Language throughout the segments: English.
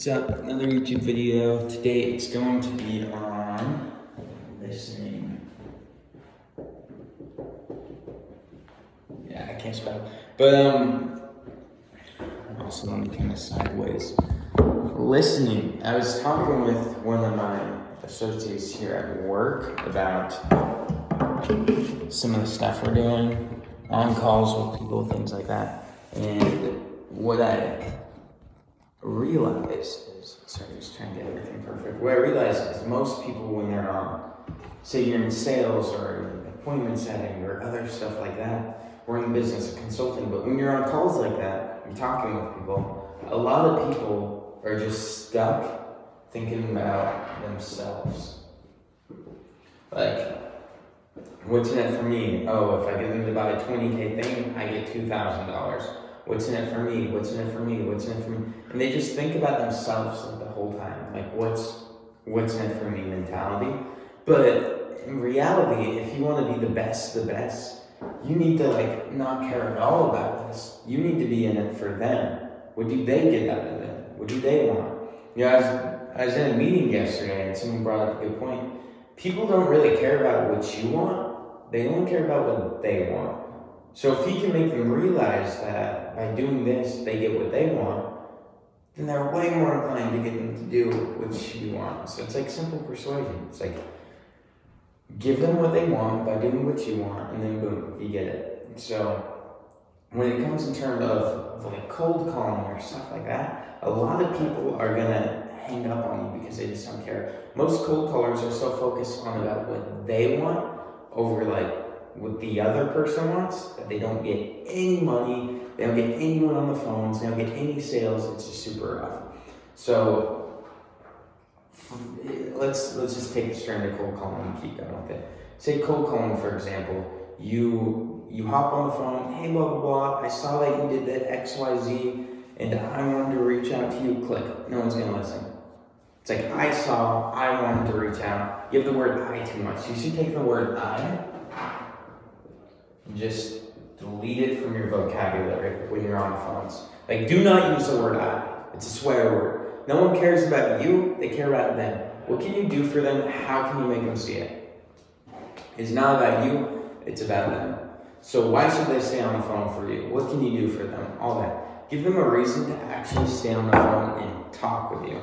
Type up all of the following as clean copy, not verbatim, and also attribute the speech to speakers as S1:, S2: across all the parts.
S1: What's up? Another YouTube video. Today it's going to be on listening. Yeah, I can't spell. But also let me kind of sideways. Listening. I was talking with one of my associates here at work about some of the stuff we're doing, on calls with people, things like that. And what I realize is, sorry, just trying to get everything perfect. What I realize is most people, when they're on, say you're in sales or appointment setting or other stuff like that, we're in the business of consulting, but when you're on calls like that, you're talking with people, a lot of people are just stuck thinking about themselves. Like, what's in it for me? Oh, if I get them to buy a $20K thing, I get $2,000. What's in it for me? What's in it for me? What's in it for me? And they just think about themselves like the whole time. Like, what's in it for me mentality. But in reality, if you want to be the best, you need to not care at all about this. You need to be in it for them. What do they get out of it? What do they want? You know, I was in a meeting yesterday and someone brought up a good point. People don't really care about what you want. They only care about what they want. So if he can make them realize that by doing this, they get what they want, then they're way more inclined to get them to do what you want. So it's like simple persuasion. It's like, give them what they want by doing what you want, and then boom, you get it. So when it comes in terms of like cold calling or stuff like that, a lot of people are gonna hang up on you because they just don't care. Most cold callers are so focused on about what they want over what the other person wants that they don't get any money, they don't get anyone on the phones, they don't get any sales. It's just super rough. So let's just take a strand of cold calling and keep going with it. Say cold calling, for example, you hop on the phone, hey, blah, blah, blah, I saw that you did that XYZ, and I wanted to reach out to you, click. No one's gonna listen. It's like, I wanted to reach out. You have the word I too much. You should take the word I and just delete it from your vocabulary when you're on the phones. Like, do not use the word I. It's a swear word. No one cares about you, they care about them. What can you do for them? How can you make them see it? It's not about you, it's about them. So why should they stay on the phone for you? What can you do for them? All that. Give them a reason to actually stay on the phone and talk with you.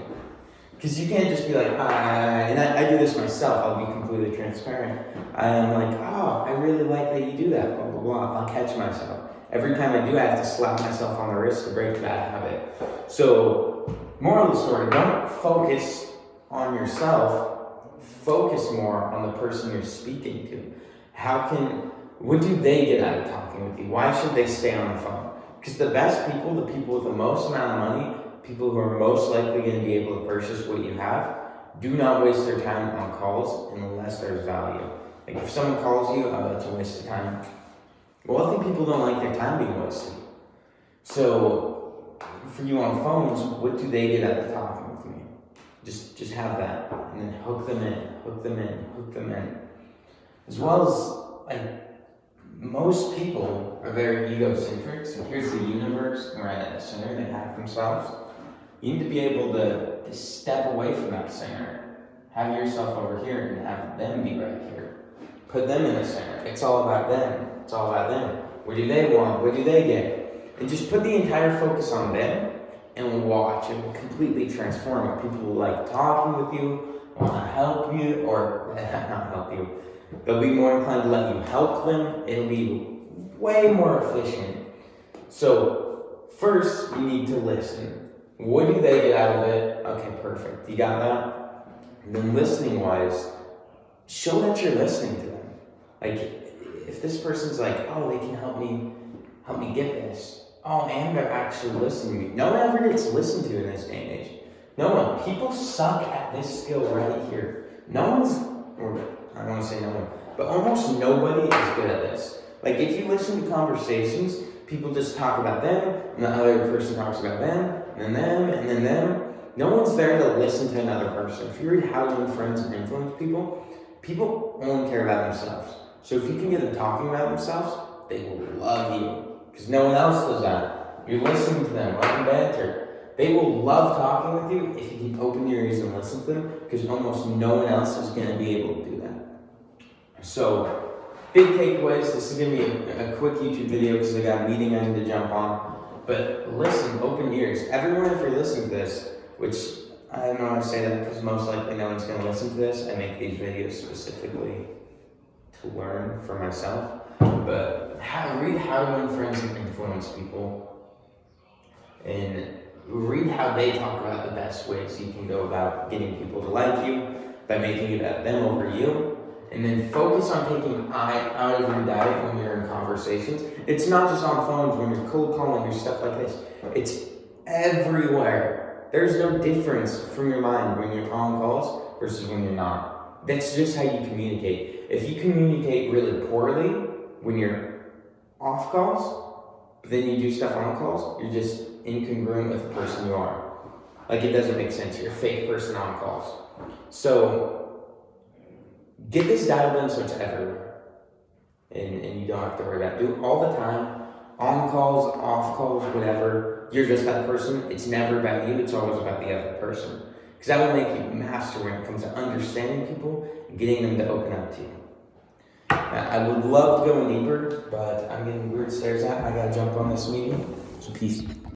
S1: Because you can't just be like, and I do this myself, I'll be completely transparent. I'm like, oh, I really like that you do that, blah, blah, blah. I'll catch myself. Every time I do, I have to slap myself on the wrist to break that habit. So, moral of the story, don't focus on yourself, focus more on the person you're speaking to. What do they get out of talking with you? Why should they stay on the phone? Because the best people, the people with the most amount of money, people who are most likely going to be able to purchase what you have, do not waste their time on calls unless there's value. Like if someone calls you, oh, it's a waste of time. Well, I think people don't like their time being wasted. So for you on phones, what do they get out of talking with me? Just have that, and then hook them in. As well as most people are very egocentric. So here's the universe, right at the center. They have themselves. You need to be able to step away from that center. Have yourself over here and have them be right here. Put them in the center. It's all about them. It's all about them. What do they want? What do they get? And just put the entire focus on them and watch. It will completely transform it. People will like talking with you, want to help you, or not help you. They'll be more inclined to let you help them. It'll be way more efficient. So first, you need to listen. What do they get out of it? Okay, perfect. You got that? And then listening wise, show that you're listening to them. Like if this person's like, oh, they can help me get this. Oh, and they're actually listening to me. No one ever gets listened to in this day and age. No one. People suck at this skill right here. I don't want to say no one, but almost nobody is good at this. Like if you listen to conversations, people just talk about them, and the other person talks about them, and then them, and then them. No one's there to listen to another person. If you read How to Influence and Influence People, people only care about themselves. So if you can get them talking about themselves, they will love you. Because no one else does that. You're listening to them, letting banter. They will love talking with you if you can open your ears and listen to them, because almost no one else is going to be able to do that. So, big takeaways. This is going to be a quick YouTube video because I got a meeting I need to jump on. But listen, open ears. Everyone, if you're listening to this, which I don't know how to say that because most likely no one's going to listen to this. I make these videos specifically to learn for myself. But read How to Win Friends and Influence People. And read how they talk about the best ways you can go about getting people to like you by making it about them over you. And then focus on taking I out of your diet when you're in conversations. It's not just on phones when you're cold calling or stuff like this. It's everywhere. There's no difference from your mind when you're on calls versus when you're not. That's just how you communicate. If you communicate really poorly when you're off calls, but then you do stuff on calls, you're just incongruent with the person you are. Like, it doesn't make sense. You're a fake person on calls. So get this dialed in so it's everywhere. And you don't have to worry about it. Do it all the time. On calls, off calls, whatever. You're just that person. It's never about you. It's always about the other person. Because that will make you master when it comes to understanding people and getting them to open up to you. I would love to go in deeper, but I'm getting weird stares at. I gotta jump on this meeting. So peace.